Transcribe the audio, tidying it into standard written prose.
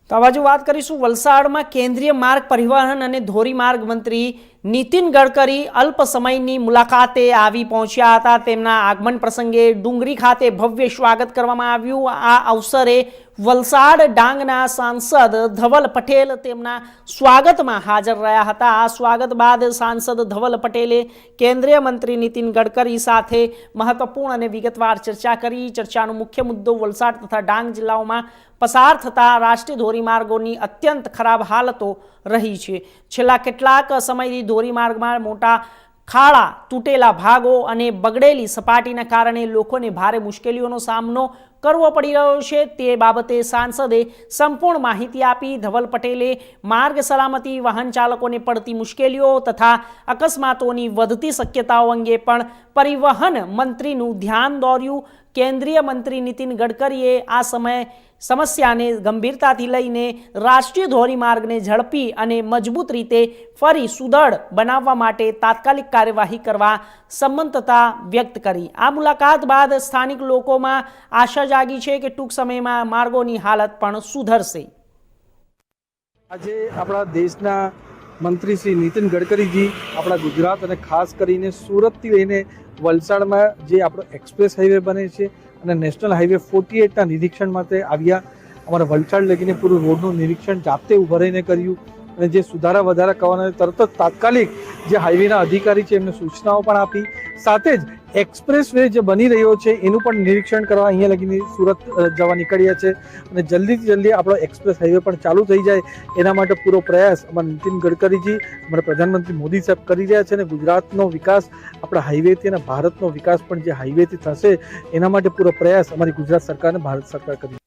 તો આ બાજુ વાત કરીશું વલસાડમાં કેન્દ્રીય માર્ગ પરિવહન અને ધોરીમાર્ગ મંત્રી નીતિન ગડકરી અલ્પ સમયની મુલાકાતે આવી પહોંચ્યા હતા। તેમના આગમન પ્રસંગે ડુંગરી ખાતે ભવ્ય સ્વાગત કરવામાં આવ્યું। આ અવસરે વલસાડ ડાંગના સાંસદ ધવલ પટેલ તેમના સ્વાગતમાં હાજર રહ્યા હતા। આ સ્વાગત બાદ સાંસદ ધવલ પટેલે કેન્દ્રીય મંત્રી નીતિન ગડકરી સાથે મહત્વપૂર્ણ અને વિગતવાર ચર્ચા કરી। ચર્ચાનો મુખ્ય મુદ્દો વલસાડ તથા ડાંગ જિલ્લાઓમાં પસાર થતા રાષ્ટ્રીય ધોરીમાર્ગોની અત્યંત ખરાબ હાલતો રહી છે। છેલ્લા કેટલાક સમયથી ધોરીમાર્ગમાં મોટા ખાડા, તૂટેલા ભાગો અને બગડેલી સપાટીના કારણે લોકોને ભારે મુશ્કેલીઓનો સામનો કરવો પડી રહ્યો છે। તે બાબતે સાંસદે સંપૂર્ણ માહિતી આપી। ધવલ પટેલે માર્ગ સલામતી, વાહન ચાલકોને પડતી મુશ્કેલીઓ તથા અકસ્માતોની વધતી શક્યતાઓ અંગે પણ પરિવહન મંત્રીનું ધ્યાન દોર્યું। કેન્દ્રીય મંત્રી નીતિન ગડકરીએ આ સમસ્યાને ગંભીરતાથી લઈને રાષ્ટ્રીય ધોરીમાર્ગને ઝડપી અને મજબૂત રીતે ફરી સુદૃઢ બનાવવા માટે તાત્કાલિક કાર્યવાહી કરવા સંમતતા વ્યક્ત કરી। આ મુલાકાત બાદ સ્થાનિક લોકોમાં આશા જાગી છે કે ટૂંક સમયમાં માર્ગોની હાલત પણ સુધરશે। આજે આપણા દેશના મંત્રી શ્રી નીતિન ગડકરીજી આપણા ગુજરાત અને ખાસ કરીને સુરતથી લઈને વલસાડમાં જે આપણો એક્સપ્રેસ હાઈવે બને છે અને નેશનલ હાઈવે 48ના નિરીક્ષણ માટે આવ્યા। અમારા વલસાડ લગીને પૂરું રોડનું નિરીક્ષણ જાતે ઉભા રહીને કર્યું અને જે સુધારા વધારા કરવાના તરત જ તાત્કાલિક જે હાઈવેના અધિકારી છે એમને સૂચનાઓ પણ આપી। સાથે જ એક્સપ્રેસ વે જે બની રહ્યો છે એનું પણ નિરીક્ષણ કરવા અહીંયા લગીને સુરત જવા નીકળ્યા છે અને જલ્દીથી જલ્દી આપણો એક્સપ્રેસ હાઈવે પણ ચાલુ થઈ જાય એના માટે પૂરો પ્રયાસ અમારા નીતિન ગડકરીજી, અમારા પ્રધાનમંત્રી મોદી સાહેબ કરી રહ્યા છે અને ગુજરાતનો વિકાસ આપણા હાઈવેથી અને ભારતનો વિકાસ પણ જે હાઈવેથી થશે એના માટે પૂરો પ્રયાસ અમારી ગુજરાત સરકાર અને ભારત સરકાર કરી।